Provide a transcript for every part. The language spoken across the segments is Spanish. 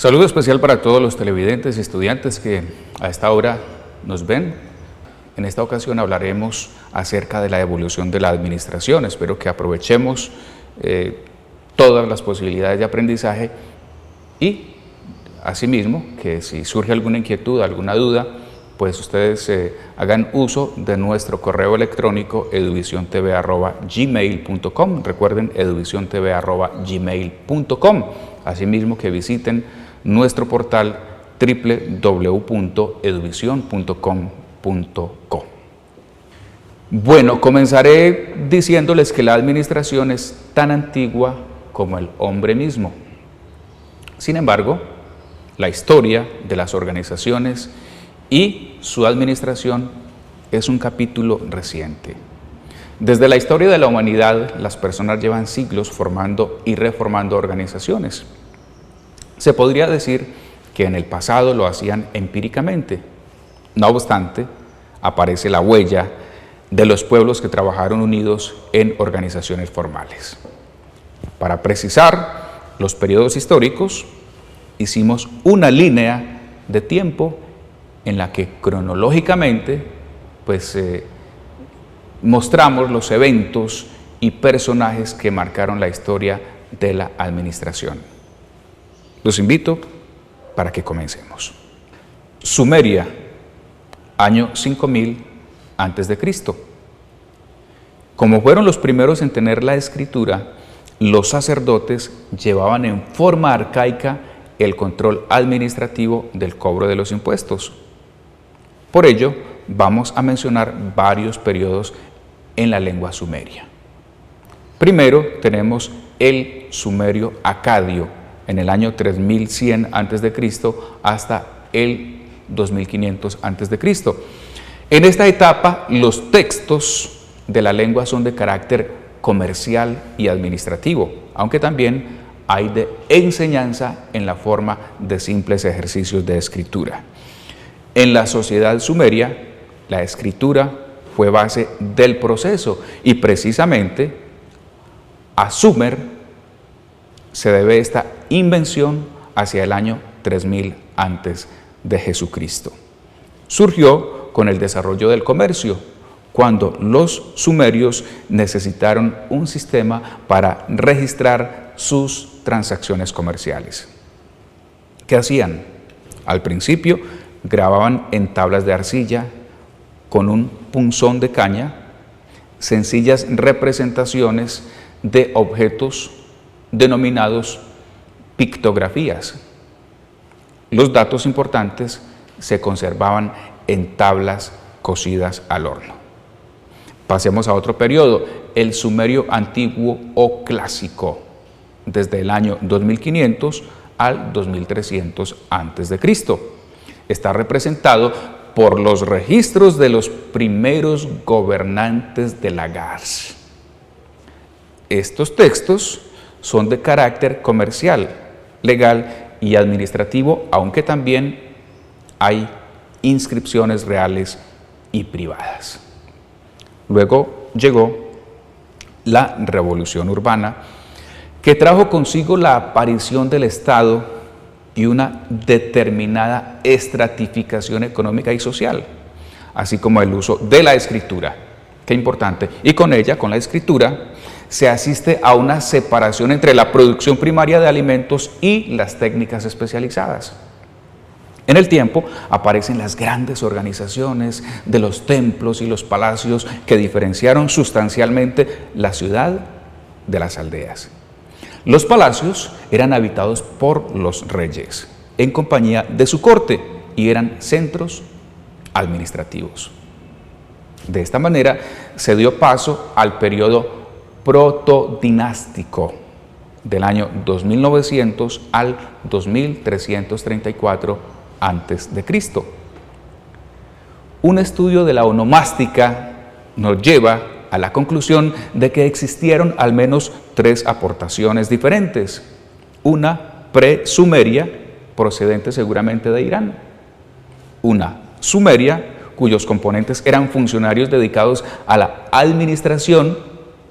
Saludo especial para todos los televidentes y estudiantes que a esta hora nos ven. En esta ocasión hablaremos acerca de la evolución de la administración. Espero que aprovechemos todas las posibilidades de aprendizaje y asimismo que si surge alguna inquietud, alguna duda, pues ustedes hagan uso de nuestro correo electrónico eduvisiontv@gmail.com. Recuerden, eduvisiontv@gmail.com. Asimismo que visiten nuestro portal www.eduvision.com.co. Bueno, comenzaré diciéndoles que la administración es tan antigua como el hombre mismo. Sin embargo, la historia de las organizaciones y su administración es un capítulo reciente. Desde la historia de la humanidad, las personas llevan siglos formando y reformando organizaciones. Se podría decir que en el pasado lo hacían empíricamente. No obstante, aparece la huella de los pueblos que trabajaron unidos en organizaciones formales. Para precisar los periodos históricos, hicimos una línea de tiempo en la que cronológicamente mostramos los eventos y personajes que marcaron la historia de la administración. Los invito para que comencemos. Sumeria, año 5000 a.C. Como fueron los primeros en tener la escritura, los sacerdotes llevaban en forma arcaica el control administrativo del cobro de los impuestos. Por ello, vamos a mencionar varios periodos en la lengua sumeria. Primero tenemos el sumerio acadio, en el año 3100 a.C. hasta el 2500 a.C. En esta etapa, los textos de la lengua son de carácter comercial y administrativo, aunque también hay de enseñanza en la forma de simples ejercicios de escritura. En la sociedad sumeria, la escritura fue base del proceso y precisamente a Sumer se debe esta invención hacia el año 3000 antes de Jesucristo. Surgió con el desarrollo del comercio, cuando los sumerios necesitaron un sistema para registrar sus transacciones comerciales. ¿Qué hacían? Al principio grababan en tablas de arcilla con un punzón de caña sencillas representaciones de objetos denominados pictografías. Los datos importantes se conservaban en tablas cosidas al horno. Pasemos a otro periodo, el sumerio antiguo o clásico, desde el año 2500 al 2300 a.C. Está representado por los registros de los primeros gobernantes de Lagar. Estos textos son de carácter comercial, legal y administrativo, aunque también hay inscripciones reales y privadas. Luego llegó la Revolución Urbana, que trajo consigo la aparición del Estado y una determinada estratificación económica y social, así como el uso de la escritura. Qué importante. Y con ella, con la escritura, se asiste a una separación entre la producción primaria de alimentos y las técnicas especializadas. En el tiempo aparecen las grandes organizaciones de los templos y los palacios que diferenciaron sustancialmente la ciudad de las aldeas. Los palacios eran habitados por los reyes en compañía de su corte y eran centros administrativos. De esta manera se dio paso al periodo protodinástico del año 2900 al 2334 a.C. Un estudio de la onomástica nos lleva a la conclusión de que existieron al menos tres aportaciones diferentes. Una pre-sumeria, procedente seguramente de Irán. Una sumeria, cuyos componentes eran funcionarios dedicados a la administración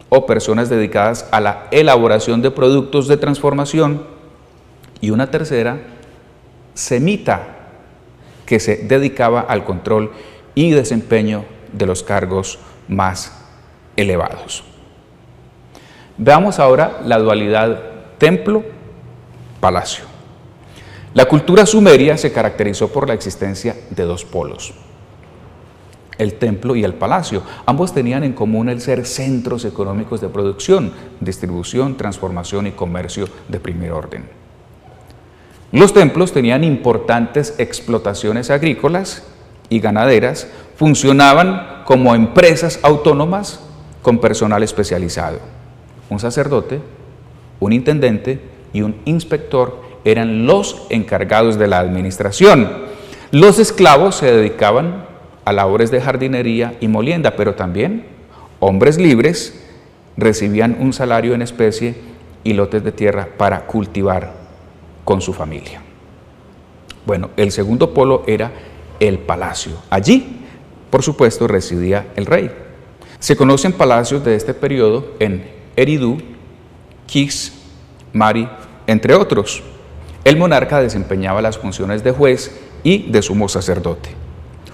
o personas dedicadas a la elaboración de productos de transformación. Y una tercera, semita que se dedicaba al control y desempeño de los cargos más elevados. Veamos ahora la dualidad templo-palacio. La cultura sumeria se caracterizó por la existencia de dos polos, el templo y el palacio. Ambos tenían en común el ser centros económicos de producción, distribución, transformación y comercio de primer orden. Los templos tenían importantes explotaciones agrícolas y ganaderas, funcionaban como empresas autónomas con personal especializado. Un sacerdote, un intendente y un inspector eran los encargados de la administración. Los esclavos se dedicaban a labores de jardinería y molienda, pero también hombres libres recibían un salario en especie y lotes de tierra para cultivar con su familia. Bueno, el segundo polo era el palacio. Allí, por supuesto, residía el rey. Se conocen palacios de este periodo en Eridu, Kis, Mari, entre otros. El monarca desempeñaba las funciones de juez y de sumo sacerdote.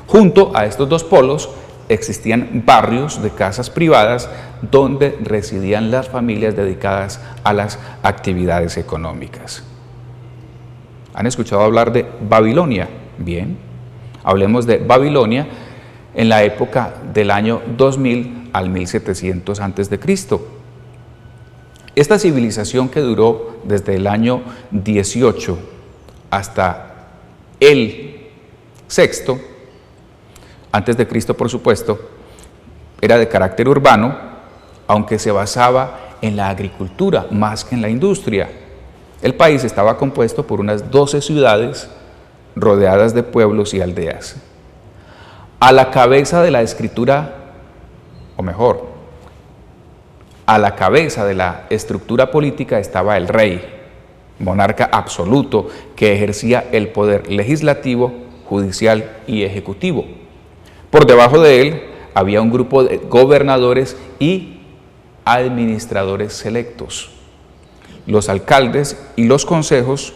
Junto a estos dos polos existían barrios de casas privadas donde residían las familias dedicadas a las actividades económicas. ¿Han escuchado hablar de Babilonia? Bien, hablemos de Babilonia en la época del año 2000 al 1700 a.C. Esta civilización, que duró desde el año 18 hasta el sexto antes de Cristo, por supuesto, era de carácter urbano, aunque se basaba en la agricultura más que en la industria. El país estaba compuesto por unas 12 ciudades rodeadas de pueblos y aldeas. A la cabeza de la escritura, o mejor, a la cabeza de la estructura política estaba el rey, monarca absoluto que ejercía el poder legislativo, judicial y ejecutivo. Por debajo de él había un grupo de gobernadores y administradores selectos. Los alcaldes y los consejos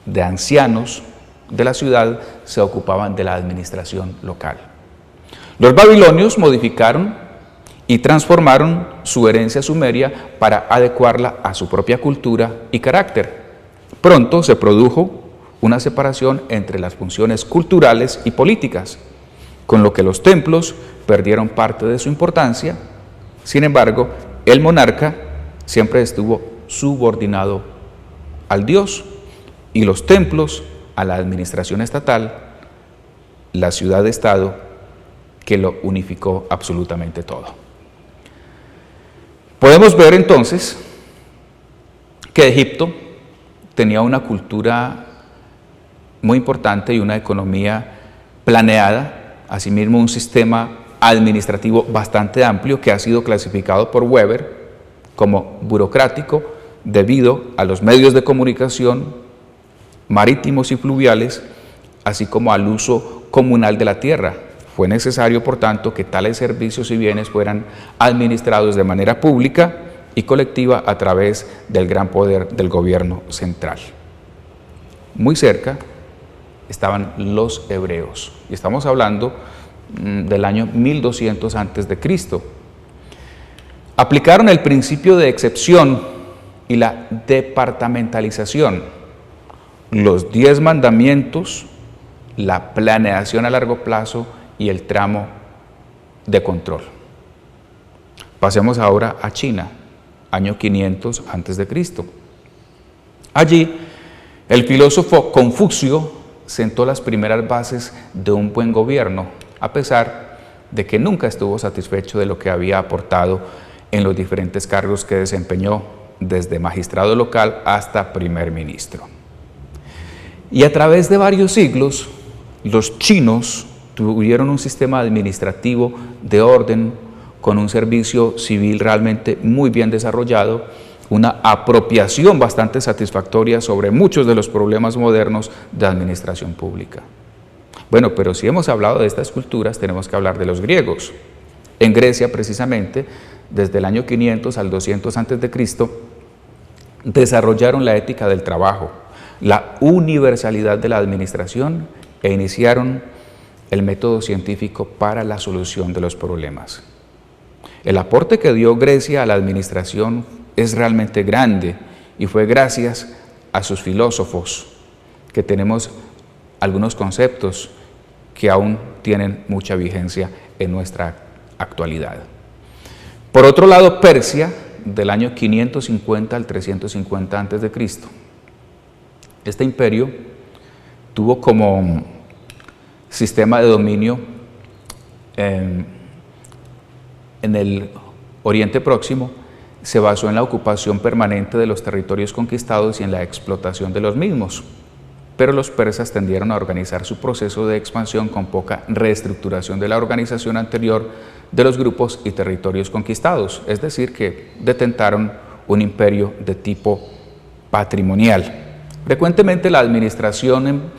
de ancianos de la ciudad se ocupaban de la administración local. Los babilonios modificaron y transformaron su herencia sumeria para adecuarla a su propia cultura y carácter. Pronto se produjo una separación entre las funciones culturales y políticas, con lo que los templos perdieron parte de su importancia. Sin embargo, el monarca siempre estuvo subordinado al dios y los templos a la administración estatal, la ciudad-estado, que lo unificó absolutamente todo. Podemos ver entonces que Egipto tenía una cultura muy importante y una economía planeada, asimismo un sistema administrativo bastante amplio que ha sido clasificado por Weber como burocrático debido a los medios de comunicación marítimos y fluviales, así como al uso comunal de la tierra. Fue necesario, por tanto, que tales servicios y bienes fueran administrados de manera pública y colectiva a través del gran poder del gobierno central. Muy cerca estaban los hebreos, y estamos hablando del año 1200 a.C. Aplicaron el principio de excepción y la departamentalización, los 10 mandamientos, la planeación a largo plazo y el tramo de control. Pasemos ahora a China, año 500 a.C. Allí, el filósofo Confucio sentó las primeras bases de un buen gobierno, a pesar de que nunca estuvo satisfecho de lo que había aportado en los diferentes cargos que desempeñó, desde magistrado local hasta primer ministro. Y a través de varios siglos, los chinos tuvieron un sistema administrativo de orden, con un servicio civil realmente muy bien desarrollado, una apropiación bastante satisfactoria sobre muchos de los problemas modernos de administración pública. Bueno, pero si hemos hablado de estas culturas, tenemos que hablar de los griegos. En Grecia, precisamente, desde el año 500 al 200 a.C., desarrollaron la ética del trabajo. la universalidad de la administración e iniciaron el método científico para la solución de los problemas. El aporte que dio Grecia a la administración es realmente grande y fue gracias a sus filósofos que tenemos algunos conceptos que aún tienen mucha vigencia en nuestra actualidad. Por otro lado, Persia, del año 550 al 350 a.C., este imperio tuvo como sistema de dominio en el Oriente Próximo, se basó en la ocupación permanente de los territorios conquistados y en la explotación de los mismos. Pero los persas tendieron a organizar su proceso de expansión con poca reestructuración de la organización anterior de los grupos y territorios conquistados, es decir, que detentaron un imperio de tipo patrimonial. Frecuentemente la administración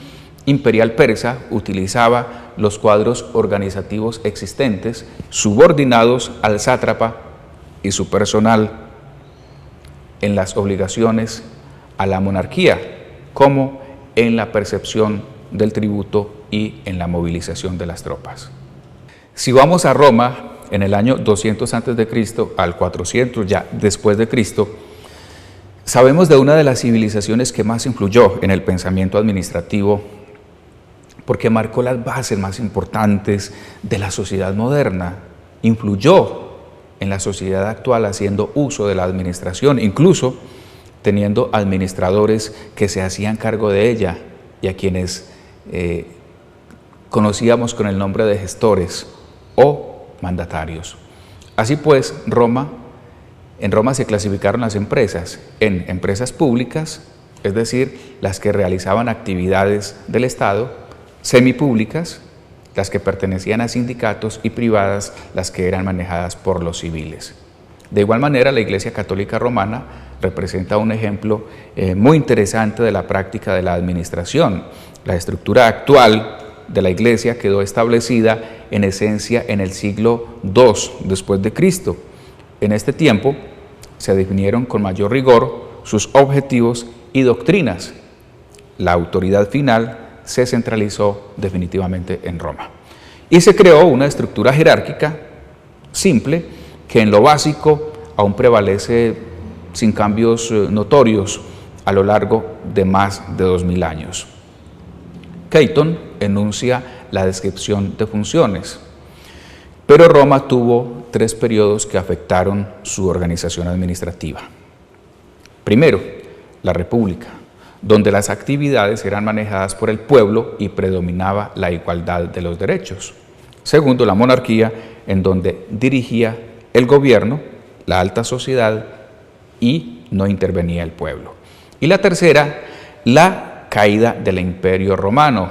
imperial persa utilizaba los cuadros organizativos existentes subordinados al sátrapa y su personal en las obligaciones a la monarquía, como en la percepción del tributo y en la movilización de las tropas. Si vamos a Roma, en el año 200 a.C. al 400 ya después de Cristo, sabemos de una de las civilizaciones que más influyó en el pensamiento administrativo, porque marcó las bases más importantes de la sociedad moderna, influyó en la sociedad actual haciendo uso de la administración, incluso teniendo administradores que se hacían cargo de ella y a quienes conocíamos con el nombre de gestores o mandatarios. Así pues, en Roma se clasificaron las empresas en empresas públicas, es decir, las que realizaban actividades del Estado, semipúblicas, las que pertenecían a sindicatos, y privadas, las que eran manejadas por los civiles. De igual manera, la Iglesia Católica Romana representa un ejemplo muy interesante de la práctica de la administración. La estructura actual de la Iglesia quedó establecida en esencia en el siglo II después de Cristo. En este tiempo se definieron con mayor rigor sus objetivos y doctrinas. La autoridad final se centralizó definitivamente en Roma. Y se creó una estructura jerárquica simple que en lo básico aún prevalece sin cambios notorios a lo largo de más de 2000 años. Keaton enuncia la descripción de funciones, pero Roma tuvo 3 periodos que afectaron su organización administrativa. Primero, la República, donde las actividades eran manejadas por el pueblo y predominaba la igualdad de los derechos. Segundo, la monarquía, en donde dirigía el gobierno, la alta sociedad, y no intervenía el pueblo. Y la tercera, la caída del Imperio Romano.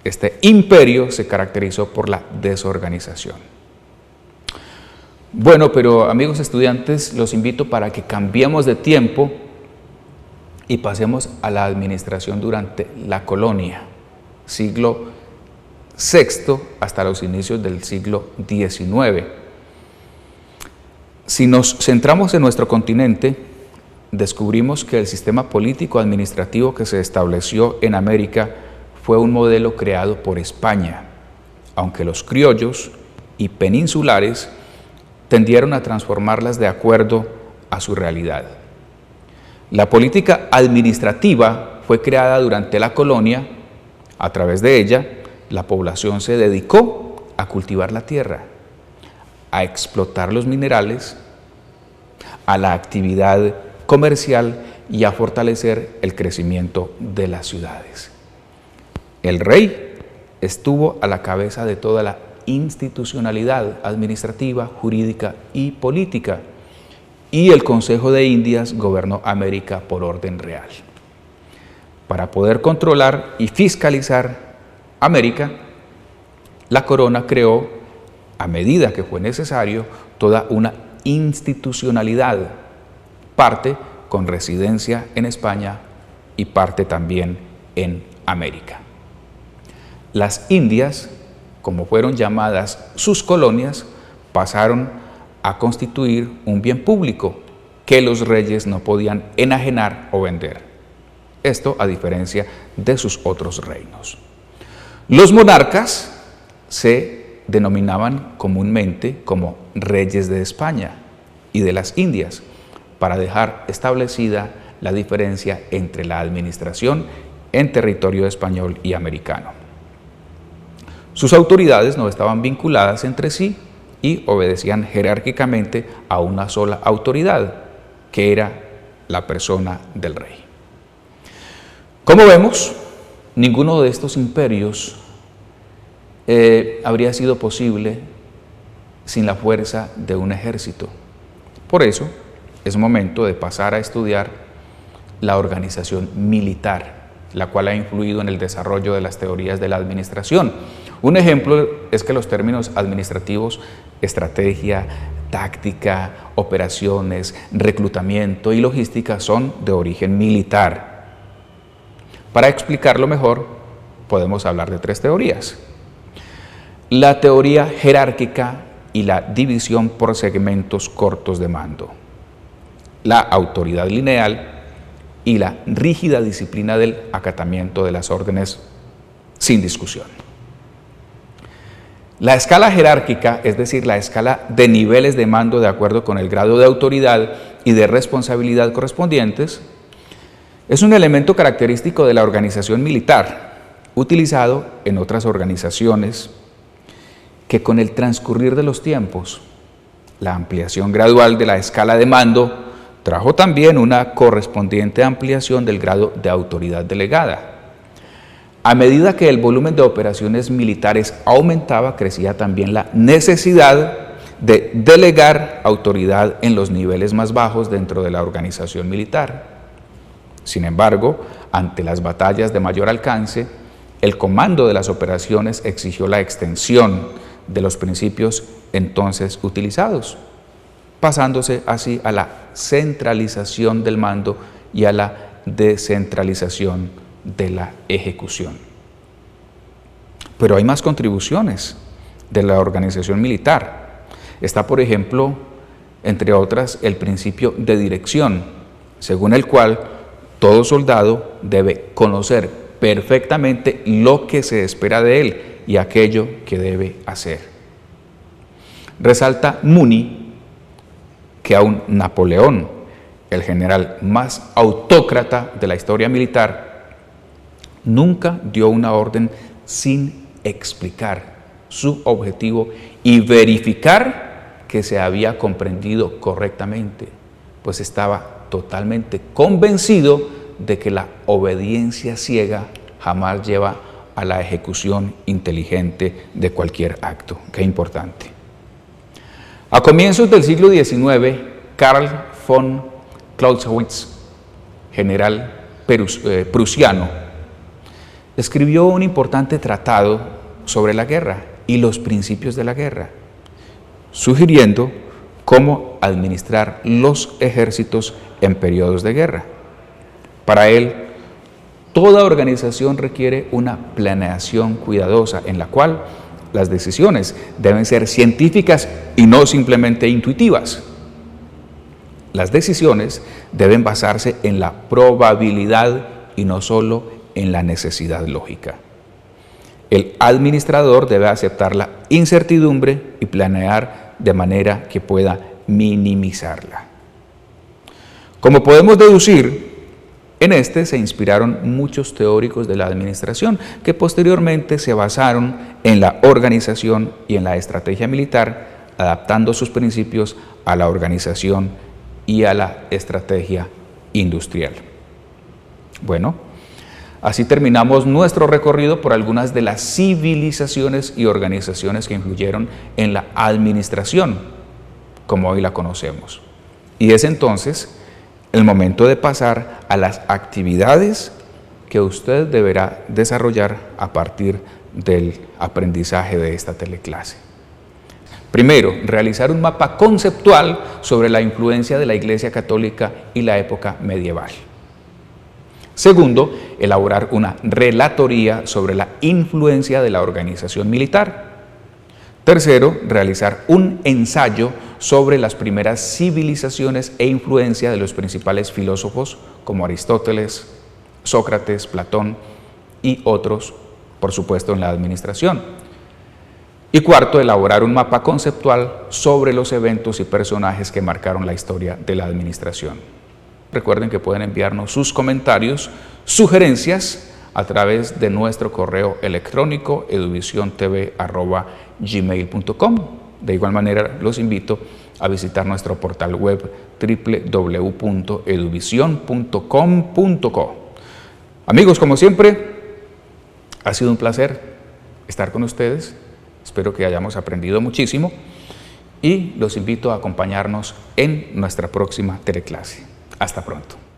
Este imperio se caracterizó por la desorganización. Bueno, pero amigos estudiantes, los invito para que cambiemos de tiempo y pasemos a la administración durante la colonia, siglo VI hasta los inicios del siglo XIX. Si nos centramos en nuestro continente, descubrimos que el sistema político-administrativo que se estableció en América fue un modelo creado por España, aunque los criollos y peninsulares tendieron a transformarlas de acuerdo a su realidad. La política administrativa fue creada durante la colonia. A través de ella, la población se dedicó a cultivar la tierra, a explotar los minerales, a la actividad comercial y a fortalecer el crecimiento de las ciudades. El rey estuvo a la cabeza de toda la institucionalidad administrativa, jurídica y política, y el Consejo de Indias gobernó América por orden real. Para poder controlar y fiscalizar América, la corona creó, a medida que fue necesario, toda una institucionalidad, parte con residencia en España y parte también en América. Las Indias, como fueron llamadas sus colonias, pasaron a constituir un bien público que los reyes no podían enajenar o vender. Esto a diferencia de sus otros reinos. Los monarcas se denominaban comúnmente como reyes de España y de las Indias, para dejar establecida la diferencia entre la administración en territorio español y americano. Sus autoridades no estaban vinculadas entre sí y obedecían jerárquicamente a una sola autoridad, que era la persona del rey. Como vemos, ninguno de estos imperios habría sido posible sin la fuerza de un ejército. Por eso, es momento de pasar a estudiar la organización militar, la cual ha influido en el desarrollo de las teorías de la administración. Un ejemplo es que los términos administrativos, estrategia, táctica, operaciones, reclutamiento y logística son de origen militar. Para explicarlo mejor, podemos hablar de tres teorías: la teoría jerárquica y la división por segmentos cortos de mando, la autoridad lineal y la rígida disciplina del acatamiento de las órdenes sin discusión. La escala jerárquica, es decir, la escala de niveles de mando de acuerdo con el grado de autoridad y de responsabilidad correspondientes, es un elemento característico de la organización militar, utilizado en otras organizaciones, que con el transcurrir de los tiempos, la ampliación gradual de la escala de mando trajo también una correspondiente ampliación del grado de autoridad delegada. A medida que el volumen de operaciones militares aumentaba, crecía también la necesidad de delegar autoridad en los niveles más bajos dentro de la organización militar. Sin embargo, ante las batallas de mayor alcance, el comando de las operaciones exigió la extensión de los principios entonces utilizados, pasándose así a la centralización del mando y a la descentralización de la ejecución. Pero hay más contribuciones de la organización militar. Está, por ejemplo, entre otras, el principio de dirección, según el cual todo soldado debe conocer perfectamente lo que se espera de él y aquello que debe hacer. Resalta Mooney que aún Napoleón, el general más autócrata de la historia militar, nunca dio una orden sin explicar su objetivo y verificar que se había comprendido correctamente, pues estaba totalmente convencido de que la obediencia ciega jamás lleva a la ejecución inteligente de cualquier acto. Qué importante. A comienzos del siglo XIX, Karl von Clausewitz, general prusiano, escribió un importante tratado sobre la guerra y los principios de la guerra, sugiriendo cómo administrar los ejércitos en periodos de guerra. Para él, toda organización requiere una planeación cuidadosa en la cual las decisiones deben ser científicas y no simplemente intuitivas. Las decisiones deben basarse en la probabilidad y no solo en la necesidad lógica. El administrador debe aceptar la incertidumbre y planear de manera que pueda minimizarla. Como podemos deducir, en este se inspiraron muchos teóricos de la administración que posteriormente se basaron en la organización y en la estrategia militar, adaptando sus principios a la organización y a la estrategia industrial. Bueno, así terminamos nuestro recorrido por algunas de las civilizaciones y organizaciones que influyeron en la administración, como hoy la conocemos. Y es entonces el momento de pasar a las actividades que usted deberá desarrollar a partir del aprendizaje de esta teleclase. Primero, realizar un mapa conceptual sobre la influencia de la Iglesia Católica y la época medieval. Segundo, elaborar una relatoría sobre la influencia de la organización militar. Tercero, realizar un ensayo sobre las primeras civilizaciones e influencia de los principales filósofos como Aristóteles, Sócrates, Platón y otros, por supuesto, en la administración. Y cuarto, elaborar un mapa conceptual sobre los eventos y personajes que marcaron la historia de la administración. Recuerden que pueden enviarnos sus comentarios, sugerencias a través de nuestro correo electrónico eduvisiontv@gmail.com. De igual manera, los invito a visitar nuestro portal web www.eduvision.com.co. Amigos, como siempre, ha sido un placer estar con ustedes. Espero que hayamos aprendido muchísimo y los invito a acompañarnos en nuestra próxima teleclase. Hasta pronto.